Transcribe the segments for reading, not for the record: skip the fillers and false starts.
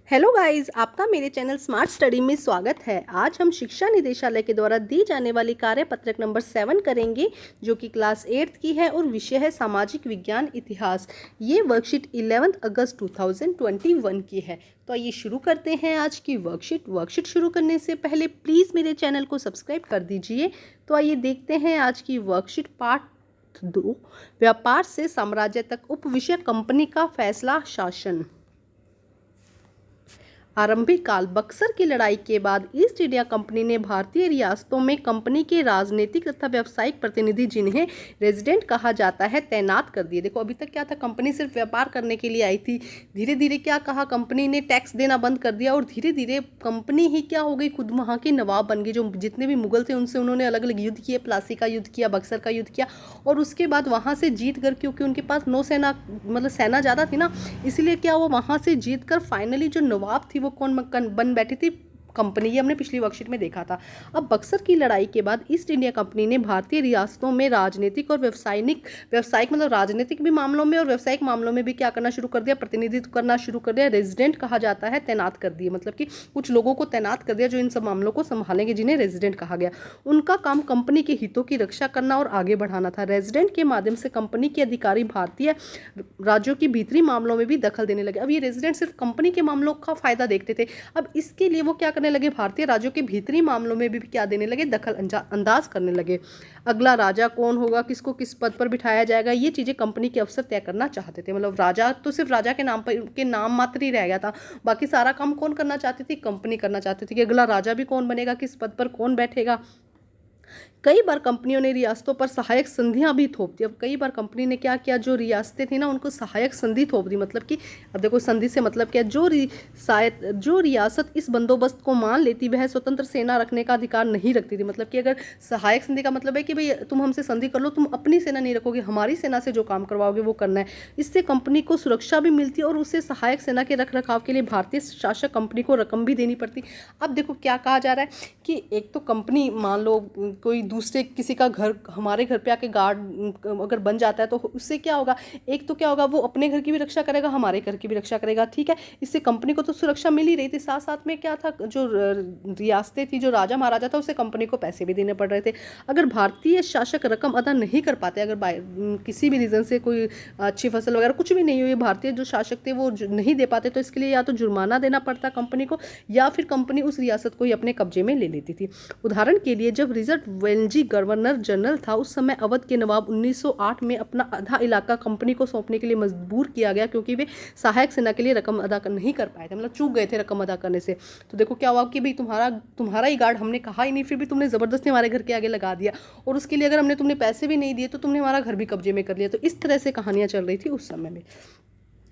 Hello guys, आपका मेरे channel smart study में स्वागत है। आज हम शिक्षा निदेशालय के द्वारा दी जाने वाली कार्यपत्रक नंबर 7 करेंगे, जो कि क्लास 8 की है और विषय है सामाजिक विज्ञान इतिहास। ये वर्कशीट 11 अगस्त 2021 की है। तो आइए शुरू करते हैं आज की वर्कशीट शुरू करने से पहले प्लीज़ मेरे चैनल को सब्सक्राइब कर दीजिए। तो आइए देखते हैं आज की वर्कशीट पार्ट 2, व्यापार से साम्राज्य तक, उपविषय कंपनी का फैसला शासन। आरंभिक काल। बक्सर की लड़ाई के बाद ईस्ट इंडिया कंपनी ने भारतीय रियासतों में कंपनी के राजनीतिक तथा व्यावसायिक प्रतिनिधि, जिन्हें रेजिडेंट कहा जाता है, तैनात कर दिए। देखो अभी तक क्या था, कंपनी सिर्फ व्यापार करने के लिए आई थी। धीरे धीरे क्या कहा, कंपनी ने टैक्स देना बंद कर दिया और धीरे धीरे कंपनी ही क्या हो गई, खुद वहाँ की नवाब बन गई। जो जितने भी मुगल थे उनसे उन्होंने अलग अलग युद्ध किए, प्लासी का युद्ध किया, बक्सर का युद्ध किया, और उसके बाद वहाँ से जीत कर, क्योंकि उनके पास नौसेना मतलब सेना ज़्यादा थी ना, इसलिए क्या हुआ, वहाँ से जीत कर फाइनली जो नवाब थी वो कौन बन बैठी थी, कंपनी। ये हमने पिछली वर्कशीट में देखा था। अब बक्सर की लड़ाई के बाद ईस्ट इंडिया कंपनी ने भारतीय रियासतों में राजनीतिक और व्यावसायिक मतलब राजनीतिक भी मामलों में और व्यावसायिक मामलों में भी क्या करना शुरू कर दिया, प्रतिनिधित्व करना शुरू कर दिया। रेजिडेंट कहा जाता है, तैनात कर दिए, मतलब कि कुछ लोगों को तैनात कर दिया जो इन सब मामलों को संभालेंगे, जिन्हें रेजिडेंट कहा गया। उनका काम कंपनी के हितों की रक्षा करना और आगे बढ़ाना था। रेजिडेंट के माध्यम से कंपनी के अधिकारी भारतीय राज्यों की भीतरी मामलों में भी दखल देने लगे। अब ये रेजिडेंट सिर्फ कंपनी के मामलों का फायदा देखते थे, अब इसके लिए वो क्या करने लगे, भारतीय राज्यों के भीतरी मामलों में भी क्या देने लगे, दखल अंदाज करने लगे। अगला राजा कौन होगा, किसको किस पद पर बिठाया जाएगा, ये चीजें कंपनी के अफसर तय करना चाहते थे। मतलब राजा तो सिर्फ राजा के नाम पर, के नाम मात्र ही रह गया था, बाकी सारा काम कौन करना चाहती थी, कंपनी करना चाहती थी कि अगला राजा भी कौन बनेगा, किस पद पर कौन बैठेगा। कई बार कंपनियों ने रियासतों पर सहायक संधियां भी थोप दी। अब कई बार कंपनी ने क्या किया, जो रियासतें थी ना उनको सहायक संधि थोप दी। मतलब कि अब देखो संधि से मतलब क्या, जो रियासत इस बंदोबस्त को मान लेती वह स्वतंत्र सेना रखने का अधिकार नहीं रखती थी। मतलब कि अगर सहायक संधि का मतलब है कि भाई तुम हमसे संधि कर लो, तुम अपनी सेना नहीं रखोगे, हमारी सेना से जो काम करवाओगे वो करना है। इससे कंपनी को सुरक्षा भी मिलती है और उससे सहायक सेना के रख रखाव के लिए भारतीय शासक कंपनी को रकम भी देनी पड़ती। अब देखो क्या कहा जा रहा है कि एक तो कंपनी, मान लो कोई दूसरे किसी का घर, हमारे घर पे आके गार्ड अगर बन जाता है तो उससे क्या होगा, एक तो क्या होगा, वो अपने घर की भी रक्षा करेगा, हमारे घर की भी रक्षा करेगा, ठीक है। इससे कंपनी को तो सुरक्षा मिल ही रही थी, साथ साथ में क्या था, जो रियासतें थी, जो राजा महाराजा था, उसे कंपनी को पैसे भी देने पड़ रहे थे। अगर भारतीय शासक रकम अदा नहीं कर पाते, अगर किसी भी रीज़न से कोई अच्छी फसल वगैरह कुछ भी नहीं हुई, भारतीय जो शासक थे वो नहीं दे पाते, तो इसके लिए या तो जुर्माना देना पड़ता कंपनी को, या फिर कंपनी उस रियासत को ही अपने कब्जे में ले लेती थी। उदाहरण के लिए जब रिजर्व वेलजी गवर्नर जनरल था, उस समय अवध के नवाब 1908 में अपना आधा इलाका कंपनी को सौंपने के लिए मजबूर किया गया, क्योंकि वे सहायक सेना के लिए रकम अदा नहीं कर पाए थे, मतलब चूक गए थे रकम अदा करने से। तो देखो क्या हुआ कि भाई तुम्हारा ही गार्ड, हमने कहा ही नहीं, फिर भी तुमने ज़बरदस्ती हमारे घर के आगे लगा दिया, और उसके लिए अगर हमने तुमने पैसे भी नहीं दिए तो तुमने हमारा घर भी कब्जे में कर लिया। तो इस तरह से कहानियां चल रही थी उस समय में।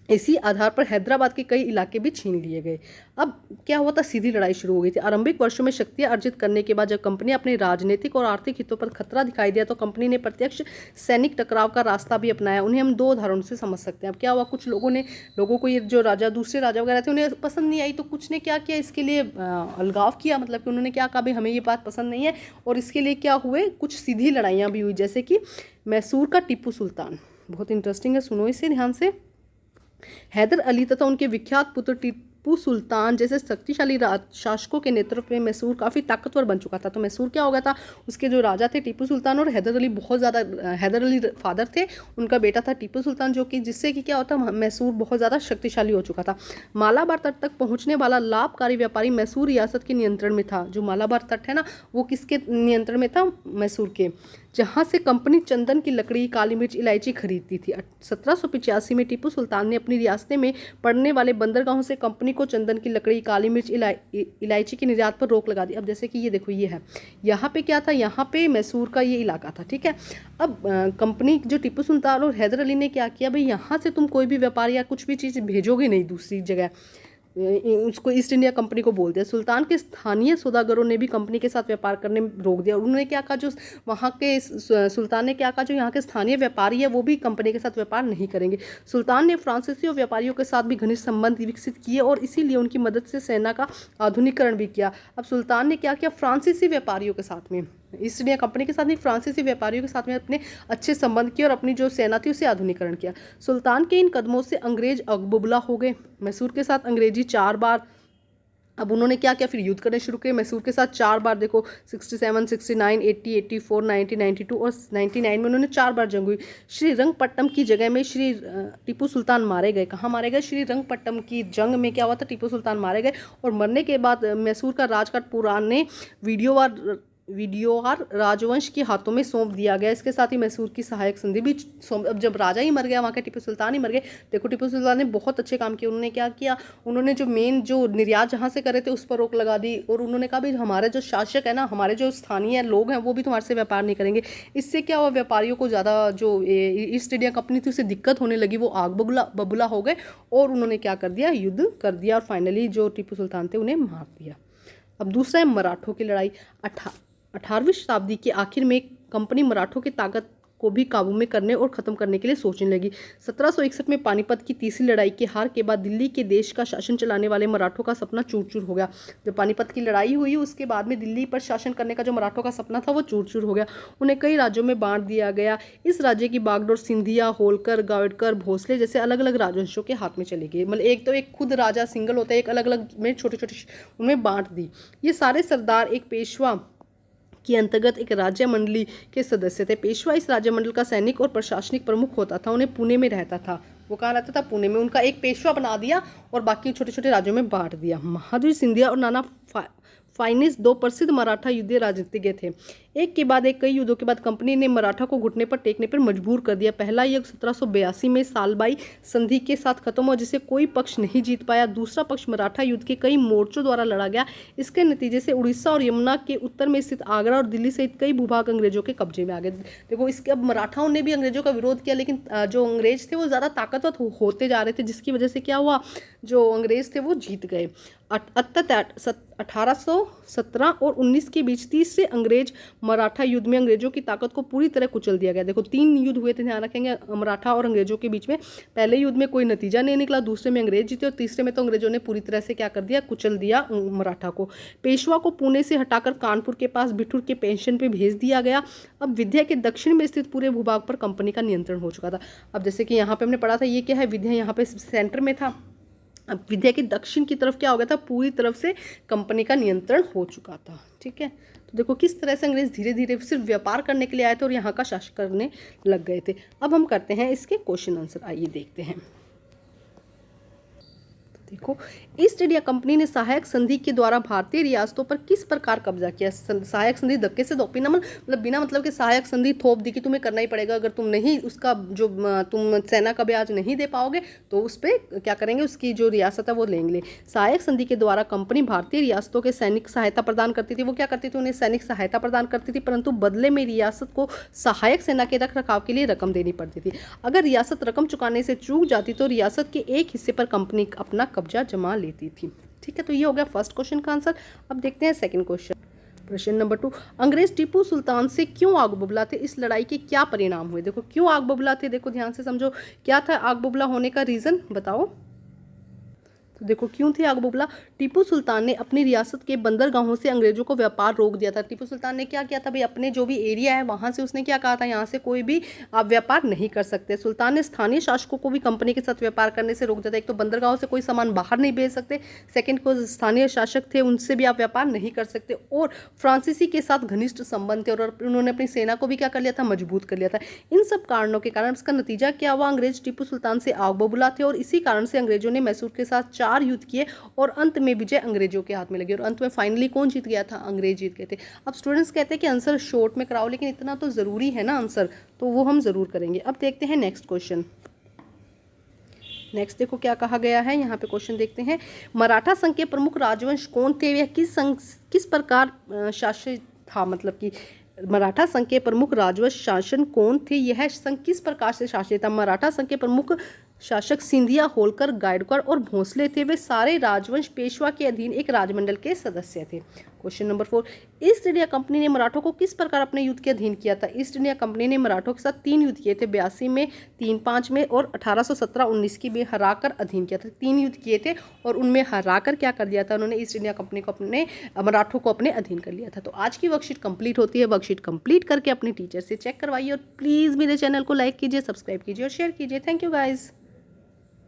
इसी आधार पर हैदराबाद के कई इलाके भी छीन लिए गए। अब क्या हुआ था, सीधी लड़ाई शुरू हो गई थी। आरंभिक वर्षों में शक्तियां अर्जित करने के बाद जब कंपनी अपने राजनीतिक और आर्थिक हितों पर खतरा दिखाई दिया, तो कंपनी ने प्रत्यक्ष सैनिक टकराव का रास्ता भी अपनाया। उन्हें हम दो उदाहरणों से समझ सकते हैं। अब क्या हुआ, कुछ लोगों को ये जो दूसरे राजा वगैरह थे उन्हें पसंद नहीं आई, तो कुछ ने क्या किया, इसके लिए अलगाव किया। मतलब कि उन्होंने क्या कहा, भाई हमें ये बात पसंद नहीं है, और इसके लिए क्या हुए, कुछ सीधी लड़ाइयाँ भी हुई। जैसे कि मैसूर का टीपू सुल्तान, बहुत इंटरेस्टिंग है, सुनो इसे ध्यान से। हैदर अली तथा उनके विख्यात पुत्र टीपू सुल्तान जैसे शक्तिशाली शासकों के नेतृत्व में मैसूर काफ़ी ताकतवर बन चुका था। तो मैसूर क्या हो गया था, उसके जो राजा थे टीपू सुल्तान और हैदर अली, बहुत ज़्यादा, हैदर अली फादर थे, उनका बेटा था टीपू सुल्तान, जो कि जिससे कि क्या होता, मैसूर बहुत ज़्यादा शक्तिशाली हो चुका था। मालाबार तट तक पहुँचने वाला लाभकारी व्यापारी मैसूर रियासत के नियंत्रण में था। जो मालाबार तट है ना, वो किसके नियंत्रण में था, मैसूर के, जहाँ से कंपनी चंदन की लकड़ी, काली मिर्च, इलायची खरीदती थी। 1785 में टीपू सुल्तान ने अपनी रियासत में पड़ने वाले बंदरगाहों से कंपनी को चंदन की लकड़ी, काली मिर्च, इलायची के निर्यात पर रोक लगा दी। अब जैसे कि ये देखो, ये है, यहाँ पे क्या था, यहाँ पे मैसूर का ये इलाका था, ठीक है। अब कंपनी जो टीपू सुल्तान और हैदर अली ने क्या किया, भाई यहाँ से तुम कोई भी व्यापार या कुछ भी चीज़ भेजोगे नहीं दूसरी जगह, उसको ईस्ट इंडिया कंपनी को बोल दिया। सुल्तान के स्थानीय सौदागरों ने भी कंपनी के साथ व्यापार करने में रोक दिया। उन्होंने क्या कहा, जो वहाँ के सुल्तान ने क्या कहा, जो यहाँ के स्थानीय व्यापारी है वो भी कंपनी के साथ व्यापार नहीं करेंगे। सुल्तान ने फ्रांसीसी और व्यापारियों के साथ भी घनिष्ठ संबंध विकसित किए और इसीलिए उनकी मदद से सेना का आधुनिकीकरण भी किया। अब सुल्तान ने क्या किया, फ्रांसीसी व्यापारियों के साथ में ईस्ट इंडिया कंपनी के साथ नहीं, फ्रांसीसी व्यापारियों के साथ में अपने अच्छे संबंध किए और अपनी जो सेना थी उसे आधुनिकीकरण किया। सुल्तान के इन कदमों से अंग्रेज अकबुबला हो गए। मैसूर के साथ अंग्रेजी 4 बार, अब उन्होंने क्या किया, फिर युद्ध करने शुरू किए। मैसूर के साथ 4 बार, देखो 67, 69, 80, 84, 90, 92 और 99 में उन्होंने 4 बार जंग हुई। श्रीरंगपट्टम की जगह में श्री टीपू सुल्तान मारे गए। कहाँ मारे गए? श्रीरंगपट्टम की जंग में क्या हुआ था, टीपू सुल्तान मारे गए। और मरने के बाद मैसूर का राजकाट पुराण ने वीडियोवार राजवंश के हाथों में सौंप दिया गया। इसके साथ ही मैसूर की सहायक संधि भी अब जब राजा ही मर गया, वहाँ के टीपू सुल्तान ही मर गए। देखो टीपू सुल्तान ने बहुत अच्छे काम किए। उन्होंने क्या किया, उन्होंने जो मेन जो निर्यात जहाँ से करे थे उस पर रोक लगा दी। और उन्होंने कहा भाई हमारे जो शासक है ना, हमारे जो स्थानीय लोग हैं वो भी तुम्हारे से व्यापार नहीं करेंगे। इससे क्या हुआ, व्यापारियों को ज़्यादा जो ईस्ट इंडिया कंपनी थी उसे दिक्कत होने लगी, वो आग बबूला हो गए और उन्होंने क्या कर दिया, युद्ध कर दिया और फाइनली जो टीपू सुल्तान थे उन्हें मार दिया। अब दूसरा है मराठों की लड़ाई। 18वीं शताब्दी के आखिर में कंपनी मराठों की ताकत को भी काबू में करने और ख़त्म करने के लिए सोचने लगी। 1761 में पानीपत की तीसरी लड़ाई की हार के बाद दिल्ली के देश का शासन चलाने वाले मराठों का सपना चूर चूर हो गया। जब पानीपत की लड़ाई हुई उसके बाद में दिल्ली पर शासन करने का जो मराठों का सपना था वो चूर चूर हो गया। उन्हें कई राज्यों में बांट दिया गया। इस राज्य की बागडोर सिंधिया, होलकर, गावड़कर, भोसले जैसे अलग अलग राजवंशों के हाथ में चली गई। मतलब एक तो एक खुद राजा सिंगल होता है, एक अलग अलग में छोटे छोटे उनमें बांट दी। ये सारे सरदार एक पेशवा के अंतर्गत एक राज्य मंडली के सदस्य थे। पेशवा इस राज्य मंडल का सैनिक और प्रशासनिक प्रमुख होता था। उन्हें पुणे में रहता था, वो कहाँ रहता था, पुणे में। उनका एक पेशवा बना दिया और बाकी छोटे छोटे राज्यों में बांट दिया। महादजी सिंधिया और नाना फाइनिस 2 प्रसिद्ध मराठा युद्धीय राजनीतिज्ञ थे। एक के बाद एक कई युद्धों के बाद कंपनी ने मराठा को घुटने पर टेकने पर मजबूर कर दिया। पहला युद्ध 1782 में सालबाई संधि के साथ खत्म हुआ, जिसे कोई पक्ष नहीं जीत पाया। दूसरा पक्ष मराठा युद्ध के कई मोर्चों द्वारा लड़ा गया। इसके नतीजे से उड़ीसा और यमुना के उत्तर में स्थित आगरा और दिल्ली सहित कई भूभाग अंग्रेजों के कब्जे में आ गए। देखो इसके अब मराठाओं ने भी अंग्रेजों का विरोध किया, लेकिन जो अंग्रेज थे वो ज़्यादा ताकतवर होते जा रहे थे, जिसकी वजह से क्या हुआ, जो अंग्रेज थे वो जीत गए। 1817 और 19 के बीच तीसरे अंग्रेज मराठा युद्ध में अंग्रेजों की ताकत को पूरी तरह कुचल दिया गया। देखो 3 युद्ध हुए थे, ध्यान रखेंगे, मराठा और अंग्रेजों के बीच में। पहले युद्ध में कोई नतीजा नहीं निकला, दूसरे में अंग्रेज जीते और तीसरे में तो अंग्रेजों ने पूरी तरह से क्या कर दिया, कुचल दिया मराठा को। पेशवा को पुणे से हटाकर कानपुर के पास बिठूर के पेंशन पे भेज दिया गया। अब विंध्य के दक्षिण में स्थित पूरे भूभाग पर कंपनी का नियंत्रण हो चुका था। अब जैसे कि यहाँ पे हमने पढ़ा था, ये क्या है, विंध्य यहाँ पे सेंटर में था। अब विंध्य के दक्षिण की तरफ क्या हो गया था, पूरी तरफ से कंपनी का नियंत्रण हो चुका था। ठीक है, तो देखो किस तरह से अंग्रेज धीरे धीरे सिर्फ व्यापार करने के लिए आए थे और यहाँ का शासन करने लग गए थे। अब हम करते हैं इसके क्वेश्चन आंसर, आइए देखते हैं। देखो ईस्ट इंडिया कंपनी ने सहायक संधि के द्वारा भारतीय रियासतों पर किस प्रकार कब्जा किया। सहायक संधि धक्के से थोपी ना, मतलब बिना मतलब के सहायक संधि थोप दी कि तुम्हें करना ही पड़ेगा, अगर तुम नहीं उसका जो तुम सेना का ब्याज नहीं दे पाओगे तो उस पर क्या करेंगे, उसकी जो रियासत है वो लेंगे। सहायक संधि के द्वारा कंपनी भारतीय रियासतों के सैनिक सहायता प्रदान करती थी। वो क्या करती थी, उन्हें सैनिक सहायता प्रदान करती थी, परंतु बदले में रियासत को सहायक सेना के रख रखाव के लिए रकम देनी पड़ती थी। अगर रियासत रकम चुकाने से चूक जाती तो रियासत के एक हिस्से पर कंपनी अपना कब्जा जमा लेती थी। ठीक है, तो ये हो गया फर्स्ट क्वेश्चन का आंसर। अब देखते हैं सेकंड क्वेश्चन। प्रश्न नंबर 2, अंग्रेज टीपू सुल्तान से क्यों आग बबूला थे, इस लड़ाई के क्या परिणाम हुए। देखो क्यों आग बबूला थे, देखो ध्यान से समझो, क्या था आग बबूला होने का रीजन बताओ। तो देखो क्यों थे आग बबूला, टीपू सुल्तान ने अपनी रियासत के बंदरगाहों से अंग्रेजों को व्यापार रोक दिया था। टीपू सुल्तान ने क्या किया था भाई, अपने जो भी एरिया है वहां से उसने क्या कहा था, यहाँ से कोई भी आप व्यापार नहीं कर सकते। सुल्तान ने स्थानीय शासकों को भी कंपनी के साथ व्यापार करने से रोक दिया था। एक तो बंदरगाहों से कोई सामान बाहर नहीं भेज सकते, सेकेंड को स्थानीय शासक थे उनसे भी आप व्यापार नहीं कर सकते, और फ्रांसीसी के साथ घनिष्ठ संबंध थे, और उन्होंने अपनी सेना को भी क्या कर लिया था, मजबूत कर लिया था। इन सब कारणों के कारण इसका नतीजा क्या हुआ, अंग्रेज टीपू सुल्तान से आग बबूला थे और इसी कारण से अंग्रेजों ने मैसूर के साथ 4 युद्ध किए और अंत में विजय अंग्रेजों के हाथ में लगी और अंत में फाइनली कौन जीत गया था, अंग्रेज जीत गए थे। अब स्टूडेंट्स कहते हैं कि आंसर शॉर्ट में कराओ, लेकिन इतना तो जरूरी है ना आंसर, तो वो हम जरूर करेंगे। अब देखते हैं नेक्स्ट क्वेश्चन। नेक्स्ट देखो क्या कहा गया है, यहाँ पे क्वेश्चन देखते हैं। मराठा संघ के प्रमुख राजवंश कौन थे, यह किस प्रकार शासित था, मतलब कि मराठा संघ के प्रमुख राजवंश शासन कौन थे, यह संघ किस प्रकार से शासित था। मराठा संघ के प्रमुख शासक सिंधिया, होलकर, गायकवाड़ और भोसले थे। वे सारे राजवंश पेशवा के अधीन एक राजमंडल के सदस्य थे। Question number 4, east India company ने मराठों को किस प्रकार अपने युद्ध के अधीन किया था? ईस्ट इंडिया कंपनी ने मराठों के साथ 3 युद्ध किए थे, 82 में, 3-5 में और 1817-19 की में हराकर अधीन किया था। 3 युद्ध किए थे और उनमें हराकर क्या कर दिया था उन्होंने? ईस्ट इंडिया कंपनी को अपने मराठों को अपने अधीन कर लिया था। तो आज की वर्कशीट कंप्लीट होती है। वर्कशीट कंप्लीट करके अपने टीचर से चेक करवाइए और प्लीज़ मेरे चैनल को लाइक कीजिए, सब्सक्राइब कीजिए और शेयर कीजिए। Thank you guys.